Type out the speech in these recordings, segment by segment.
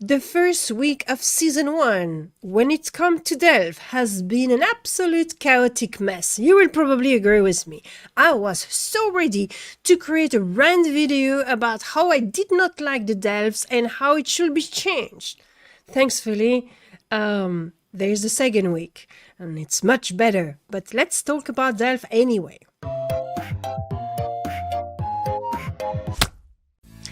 The first week of Season 1, when it comes to Delve, has been an absolute chaotic mess. You will probably agree with me. I was so ready to create a rant video about how I did not like the Delves and how it should be changed. Thankfully, there's the second week, and it's much better. But let's talk about Delve anyway.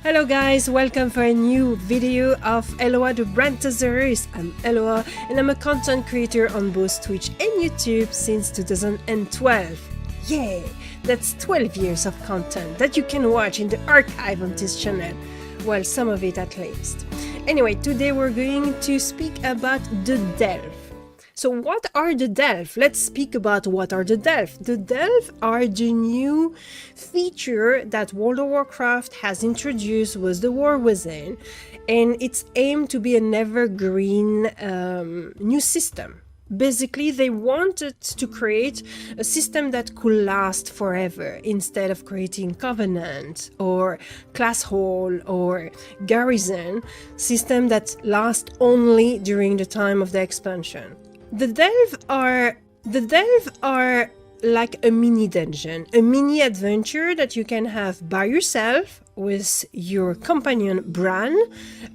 Hello guys, welcome for a new video of Elloa The RANTOSAURUS. I'm Elloa and I'm a content creator on both Twitch and YouTube since 2012. Yay! That's 12 years of content that you can watch in the archive on this channel. Well, some of it at least. Anyway, today we're going to speak about the Delve. So what are the Delve? Let's speak about what are the Delve. The Delve are the new feature that World of Warcraft has introduced with the War Within, and it's aimed to be an evergreen new system. Basically, they wanted to create a system that could last forever instead of creating Covenant or Class Hall or Garrison, system that last only during the time of the expansion. The Delve are like a mini dungeon, a mini adventure that you can have by yourself with your companion Bran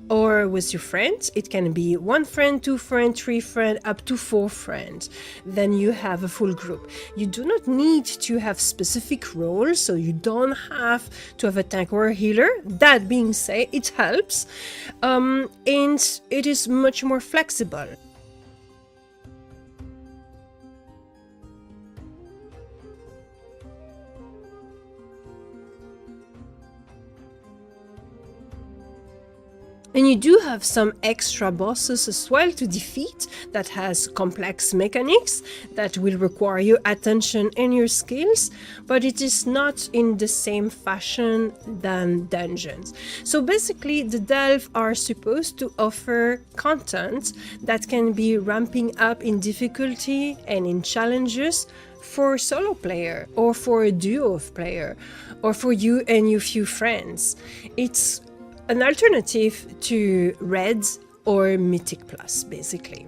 or with your friends. It can be 1 friend, 2 friends, 3 friends, up to 4 friends. Then you have a full group. You do not need to have specific roles, so you don't have to have a tank or a healer. That being said, it helps, and it is much more flexible. And you do have some extra bosses as well to defeat that has complex mechanics that will require your attention and your skills, but it is not in the same fashion than dungeons. So basically the Delve are supposed to offer content that can be ramping up in difficulty and in challenges for a solo player or for a duo of player or for you and your few friends. It's an alternative to Red or Mythic Plus, basically.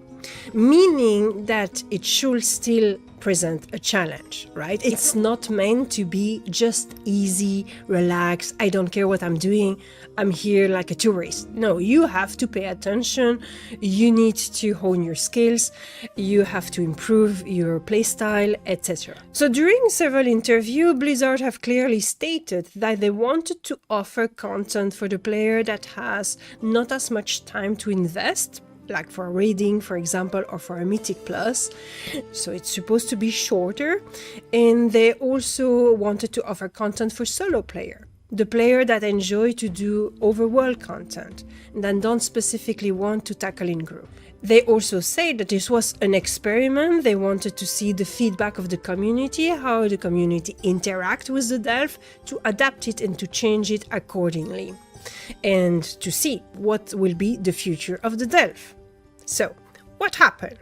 Meaning that it should still present a challenge, right? It's not meant to be just easy, relax, I don't care what I'm doing, I'm here like a tourist. No, you have to pay attention, you need to hone your skills, you have to improve your playstyle, etc. So during several interviews, Blizzard have clearly stated that they wanted to offer content for the player that has not as much time to invest, like for a raiding, for example, or for a Mythic Plus. So it's supposed to be shorter. And they also wanted to offer content for solo player, the player that enjoy to do overworld content and then don't specifically want to tackle in group. They also say that this was an experiment. They wanted to see the feedback of the community, how the community interact with the Delve, to adapt it and to change it accordingly, and to see what will be the future of the Delve. So, what happened?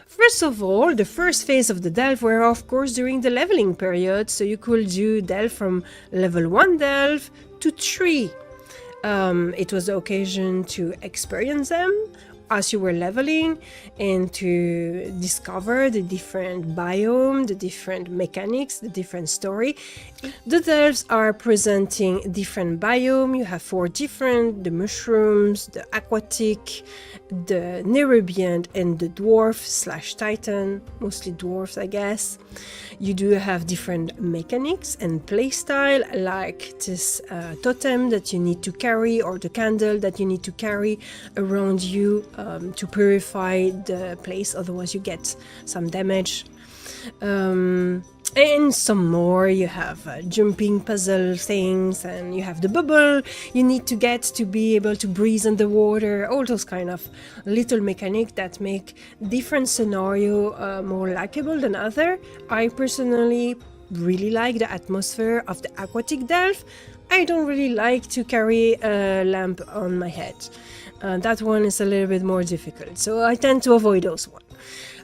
First of all, the first phase of the Delve were of course during the leveling period, so you could do Delve from level 1 Delve to 3. It was the occasion to experience them as you were leveling and to discover the different biome, the different mechanics, the different story. The Delves are presenting different biome. You have 4 different, the mushrooms, the aquatic, the Nerubian and the dwarf/titan, mostly dwarfs I guess. You do have different mechanics and playstyle, like this totem that you need to carry or the candle that you need to carry around you to purify the place, otherwise you get some damage. And some more. You have jumping puzzle things, and you have the bubble you need to get to be able to breathe underwater, all those kind of little mechanics that make different scenario more likable than other. I personally really like the atmosphere of the aquatic Delve. I don't really like to carry a lamp on my head. That one is a little bit more difficult, so I tend to avoid those ones.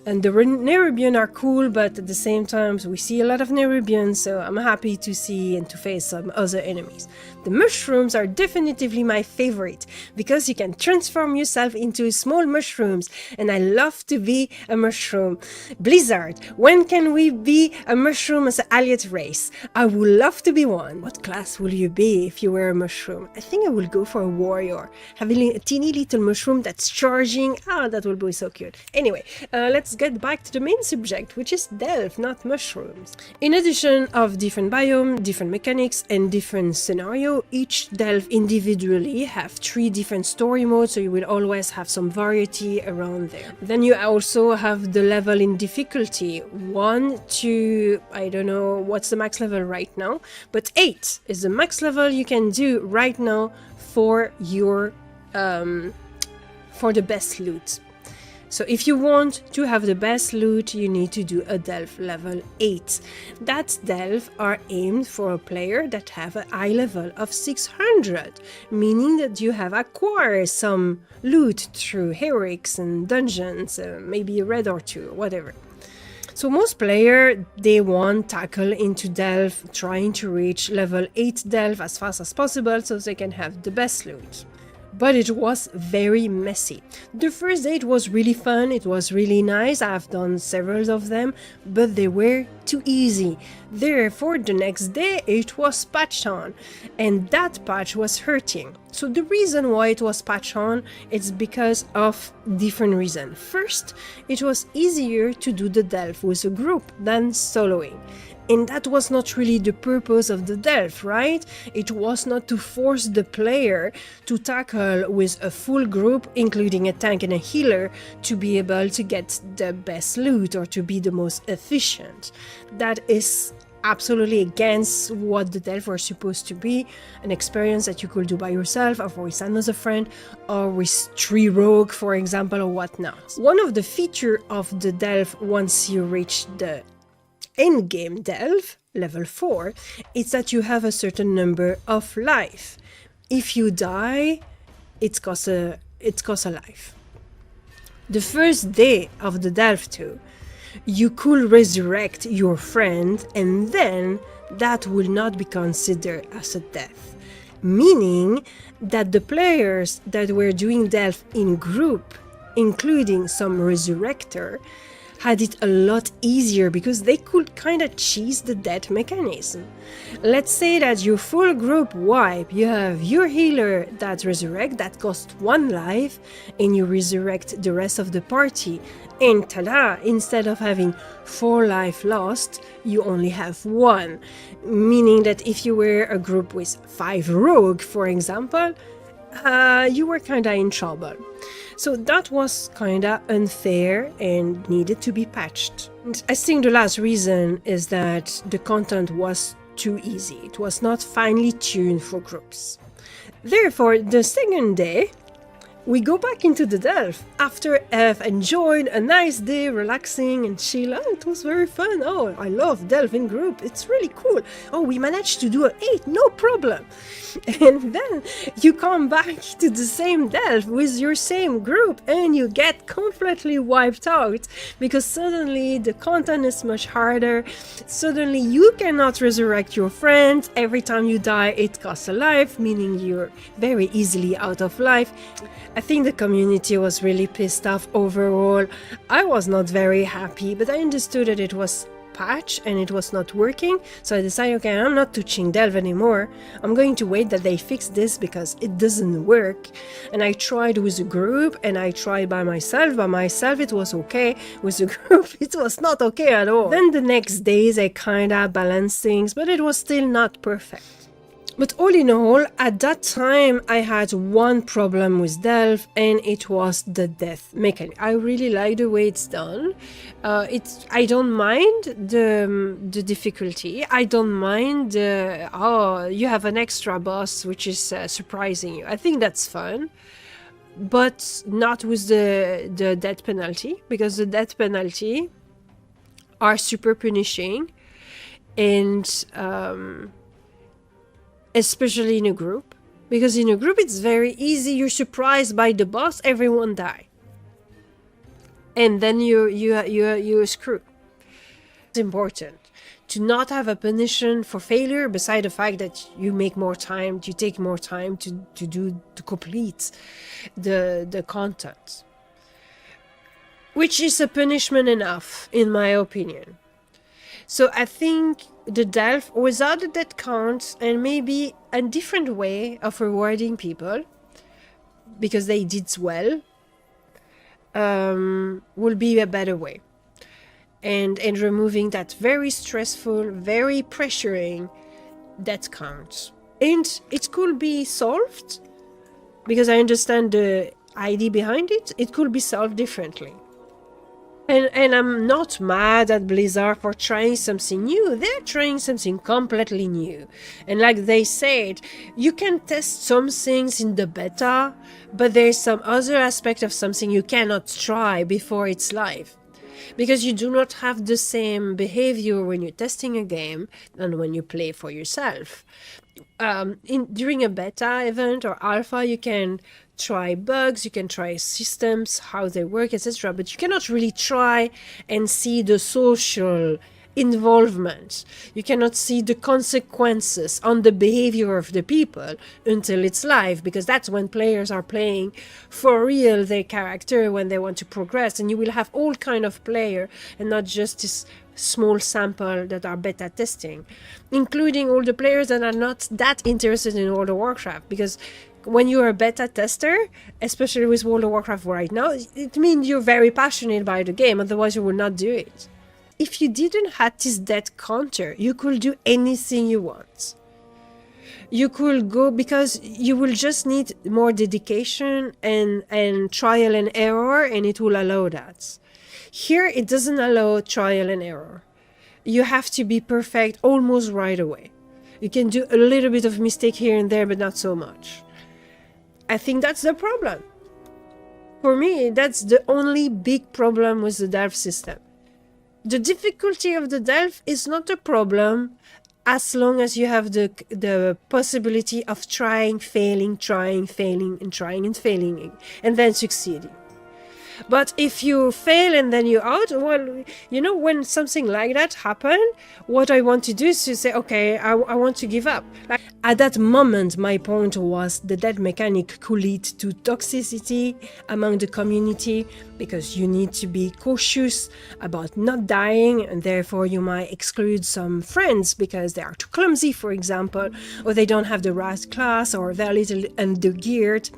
And the Nerubian are cool, but at the same time we see a lot of Nerubians, so I'm happy to see and to face some other enemies. The mushrooms are definitively my favorite, because you can transform yourself into small mushrooms, and I love to be a mushroom. Blizzard, when can we be a mushroom as an allied race? I would love to be one. What class will you be if you were a mushroom? I think I will go for a warrior. Having a teeny little mushroom that's charging, that will be so cute. Anyway, let's get back to the main subject, which is delve, not mushrooms. In addition of different biome, different mechanics, and different scenario, each delve individually have 3 different story modes, so you will always have some variety around there. Then you also have the level in difficulty, 1 to, I don't know what's the max level right now, but 8 is the max level you can do right now for your for the best loot. So if you want to have the best loot, you need to do a delve level 8. That delve are aimed for a player that have a high level of 600, meaning that you have acquired some loot through heroics and dungeons, maybe a raid or 2, whatever. So most players, they want tackle into delve, trying to reach level 8 delve as fast as possible so they can have the best loot. But it was very messy. The first day it was really fun, it was really nice, I've done several of them, but they were too easy. Therefore, the next day it was patched on, and that patch was hurting. So the reason why it was patched on is because of different reasons. First, it was easier to do the delve with a group than soloing. And that was not really the purpose of the delve, right? It was not to force the player to tackle with a full group, including a tank and a healer, to be able to get the best loot or to be the most efficient. That is absolutely against what the delve were supposed to be, an experience that you could do by yourself or with another friend or with 3 rogue, for example, or whatnot. One of the features of the delve once you reach the endgame delve, level 4, is that you have a certain number of life. If you die, it costs a life. The first day of the delve 2, you could resurrect your friend, and then that will not be considered as a death. Meaning that the players that were doing delve in group, including some resurrector, had it a lot easier because they could kind of cheese the death mechanism. Let's say that your full group wipe, you have your healer that resurrect, that costs 1 life, and you resurrect the rest of the party. And tada! Instead of having 4 life lost, you only have 1. Meaning that if you were a group with 5 rogue, for example, you were kinda in trouble. So that was kinda unfair and needed to be patched. And I think the last reason is that the content was too easy. It was not finely tuned for groups. Therefore, the second day, we go back into the delve after I've enjoyed a nice day relaxing and chill. Oh, it was very fun. Oh, I love delve in group. It's really cool. Oh, we managed to do an 8, no problem. And then you come back to the same delve with your same group and you get completely wiped out because suddenly the content is much harder. Suddenly you cannot resurrect your friends. Every time you die, it costs a life, meaning you're very easily out of life. I think the community was really pissed off overall. I was not very happy, but I understood that it was patched and it was not working, so I decided, okay, I'm not touching delve anymore. I'm going to wait that they fix this because it doesn't work. And I tried with a group and I tried by myself. By myself it was okay. With a group it was not okay at all. Then the next days I kinda balanced things, but it was still not perfect. But all in all, at that time, I had one problem with delve, and it was the death mechanic. I really like the way it's done. I don't mind the difficulty. I don't mind you have an extra boss which is surprising you. I think that's fun, but not with the death penalty, because the death penalty are super punishing, and especially in a group, because in a group it's very easy. You're surprised by the boss, everyone die. and then you're screwed. It's important to not have a punishment for failure, beside the fact that you make more time, you take more time to complete the content, which is a punishment enough, in my opinion. So I think the delve without the death count and maybe a different way of rewarding people because they did well will be a better way. And removing that very stressful, very pressuring death count. And it could be solved, because I understand the idea behind it, it could be solved differently. And I'm not mad at Blizzard for trying something new. They're trying something completely new. And like they said, you can test some things in the beta, but there's some other aspect of something you cannot try before it's live. Because you do not have the same behavior when you're testing a game than when you play for yourself. During a beta event or alpha, you can try bugs, you can try systems, how they work, etc. But you cannot really try and see the social involvement. You cannot see the consequences on the behavior of the people until it's live, because that's when players are playing for real their character, when they want to progress, and you will have all kind of player and not just this small sample that are beta testing, including all the players that are not that interested in World of Warcraft. Because when you're a beta tester, especially with World of Warcraft right now, it means you're very passionate by the game, otherwise you would not do it. If you didn't have this death counter, you could do anything you want. You could go, because you will just need more dedication and trial and error, and it will allow that. Here, it doesn't allow trial and error. You have to be perfect almost right away. You can do a little bit of mistake here and there, but not so much. I think that's the problem. For me, that's the only big problem with the delve system. The difficulty of the delve is not a problem as long as you have the possibility of trying, failing, and failing, and then succeeding. But if you fail and then you're out, well, you know, when something like that happens, what I want to do is to say, okay, I want to give up. Like, at that moment, my point was the death mechanic could lead to toxicity among the community, because you need to be cautious about not dying, and therefore you might exclude some friends because they are too clumsy, for example, or they don't have the right class, or they're a little undergeared.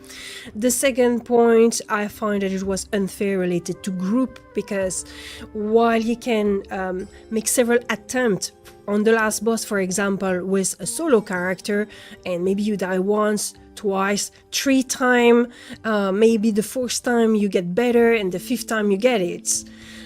The second point, I find that it was unfair related to group, because while you can make several attempts on the last boss, for example, with a solo character, and maybe you die once, twice, 3 times, maybe the 4th time you get better and the 5th time you get it.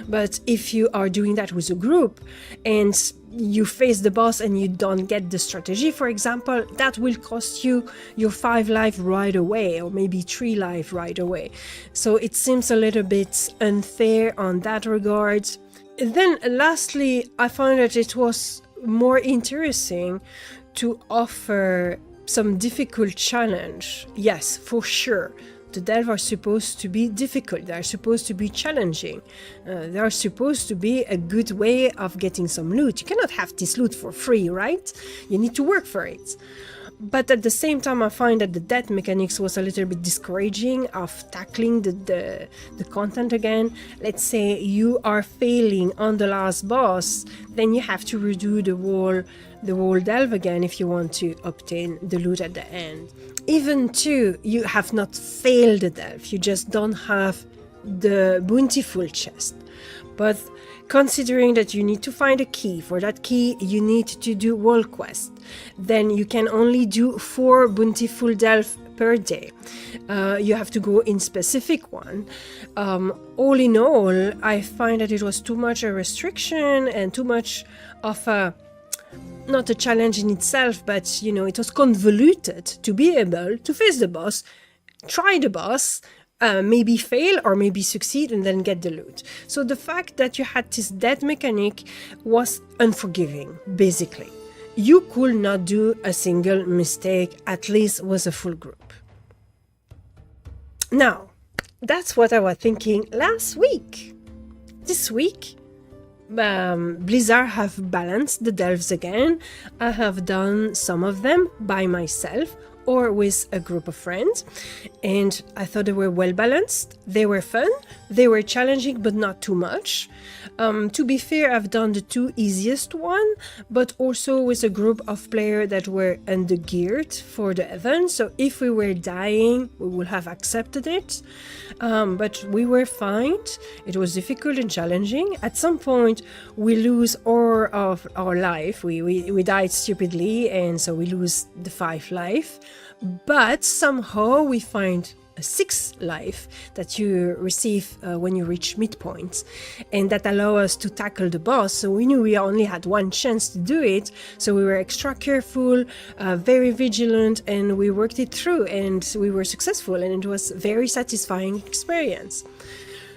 But if you are doing that with a group and you face the boss and you don't get the strategy, for example, that will cost you your 5 life right away, or maybe 3 life right away. So it seems a little bit unfair on that regard. And then lastly, I found that it was more interesting to offer some difficult challenge. Yes, for sure. The delve are supposed to be difficult, they are supposed to be challenging, they are supposed to be a good way of getting some loot. You cannot have this loot for free, right? You need to work for it. But at the same time, I find that the death mechanics was a little bit discouraging of tackling the content again. Let's say you are failing on the last boss, then you have to redo the whole delve again if you want to obtain the loot at the end. Even too, you have not failed the delve, you just don't have the bountiful chest. But considering that you need to find a key, for that key you need to do world quest, then you can only do 4 bountiful delve per day. You have to go in specific one. All in all, I find that it was too much a restriction and too much of a, not a challenge in itself, but you know, it was convoluted to be able to face the boss, try the boss, maybe fail or maybe succeed and then get the loot. So the fact that you had this death mechanic was unforgiving, basically. You could not do a single mistake, at least with a full group. Now, that's what I was thinking last week. this week, Blizzard have balanced the delves again. I have done some of them by myself or with a group of friends, and I thought they were well balanced. They were fun, they were challenging, but not too much. To be fair, I've done the two easiest one, but also with a group of players that were undergeared for the event, so if we were dying, we would have accepted it. But we were fine. It was difficult and challenging. At some point, we lose all of our life. We died stupidly, and so we lose the 5 life. But somehow we find a 6th life that you receive when you reach midpoint, and that allow us to tackle the boss. So we knew we only had one chance to do it, so we were extra careful, very vigilant, and we worked it through, and we were successful, and it was a very satisfying experience.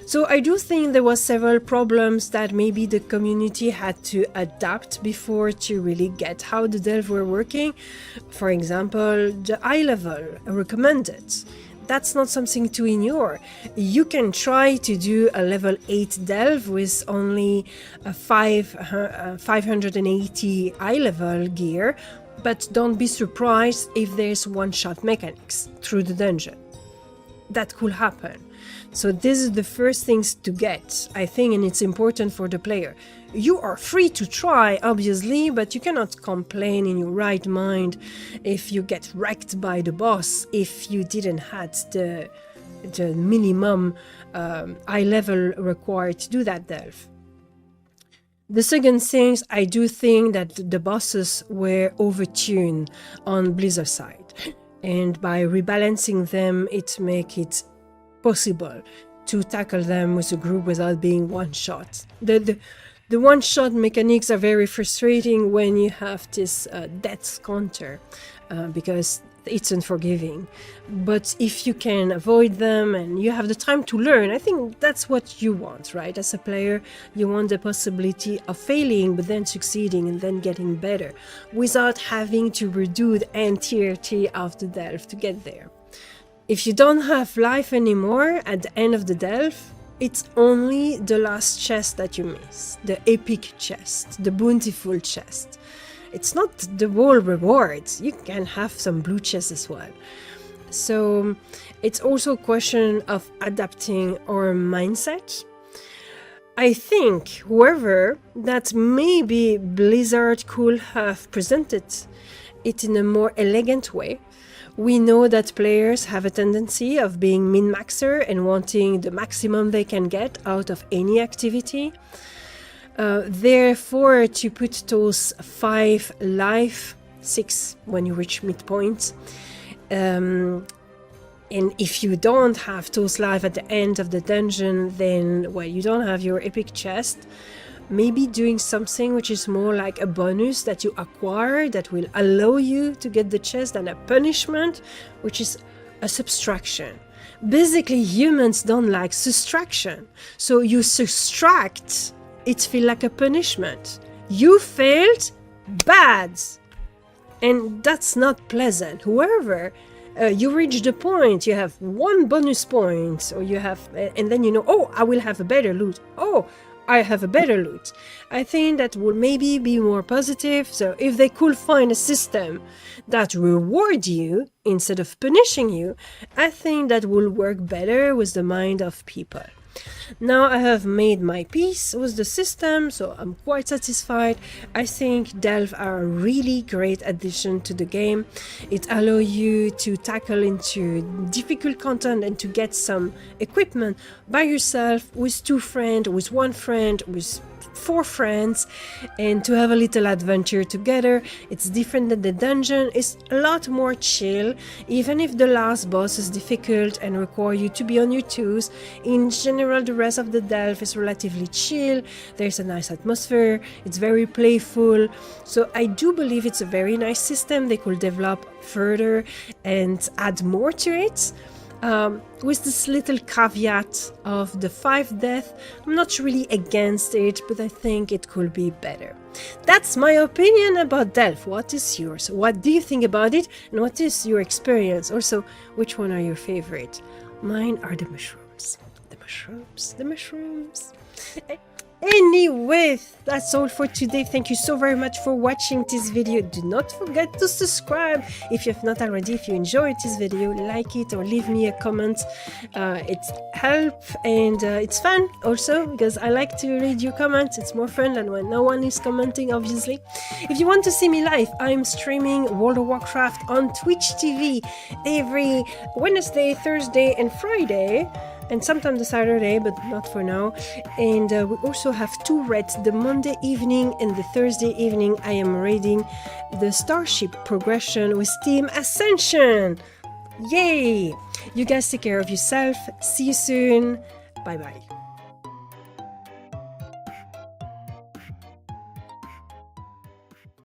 So I do think there was several problems that maybe the community had to adapt before to really get how the delve were working. For example, the eye level recommended. That's not something to ignore. You can try to do a level 8 delve with only a 580 eye level gear, but don't be surprised if there's one-shot mechanics through the dungeon. That could happen. So this is the first things to get, I think, and it's important for the player. You are free to try, obviously, but you cannot complain in your right mind if you get wrecked by the boss, if you didn't have the minimum eye level required to do that delve. The second thing, I do think that the bosses were overtuned on Blizzard side, and by rebalancing them, it makes it possible to tackle them with a group without being one-shot. The one-shot mechanics are very frustrating when you have this death counter, because it's unforgiving. But if you can avoid them and you have the time to learn, I think that's what you want, right? As a player, you want the possibility of failing, but then succeeding and then getting better, without having to redo the entirety of the delve to get there. If you don't have life anymore at the end of the delve, it's only the last chest that you miss, the epic chest, the bountiful chest. It's not the whole rewards. You can have some blue chests as well. So it's also a question of adapting our mindset. I think, however, that maybe Blizzard could have presented it in a more elegant way. We know that players have a tendency of being min-maxer and wanting the maximum they can get out of any activity. Therefore, to put those 5 life, 6 when you reach midpoint, and if you don't have those life at the end of the dungeon, then, well, you don't have your epic chest. Maybe doing something which is more like a bonus that you acquire that will allow you to get the chest, than a punishment, which is a subtraction. Basically, humans don't like subtraction. So you subtract, it feels like a punishment. You failed, bad. And that's not pleasant. However, you reach the point, you have 1 bonus point, or you have, and then you know, oh, I will have a better loot. Oh, I have a better loot. I think that would maybe be more positive. So if they could find a system that rewards you instead of punishing you, I think that will work better with the mind of people. Now I have made my peace with the system, so I'm quite satisfied. I think delve are a really great addition to the game. It allows you to tackle into difficult content and to get some equipment by yourself, with 2 friends, with 1 friend, with 4 friends, and to have a little adventure together. It's different than the dungeon. It's a lot more chill, even if the last boss is difficult and require you to be on your toes. In general, the rest of the delve is relatively chill. There's a nice atmosphere. It's very playful. So I do believe it's a very nice system. They could develop further and add more to it. With this little caveat of the 5 death, I'm not really against it, but I think it could be better. That's my opinion about delve. What is yours? What do you think about it? And what is your experience? Also, which one are your favorite? Mine are the mushrooms. The mushrooms, the mushrooms. Anyway, that's all for today. Thank you so very much for watching this video. Do not forget to subscribe if you have not already. If you enjoyed this video, like it or leave me a comment. It helps and it's fun also because I like to read your comments. It's more fun than when no one is commenting, obviously. If you want to see me live, I'm streaming World of Warcraft on Twitch TV every Wednesday, Thursday and Friday. And sometimes the Saturday, but not for now. And we also have 2 raids, the Monday evening and the Thursday evening. I am raiding the Starship progression with Team Ascension. Yay! You guys take care of yourself. See you soon. Bye bye.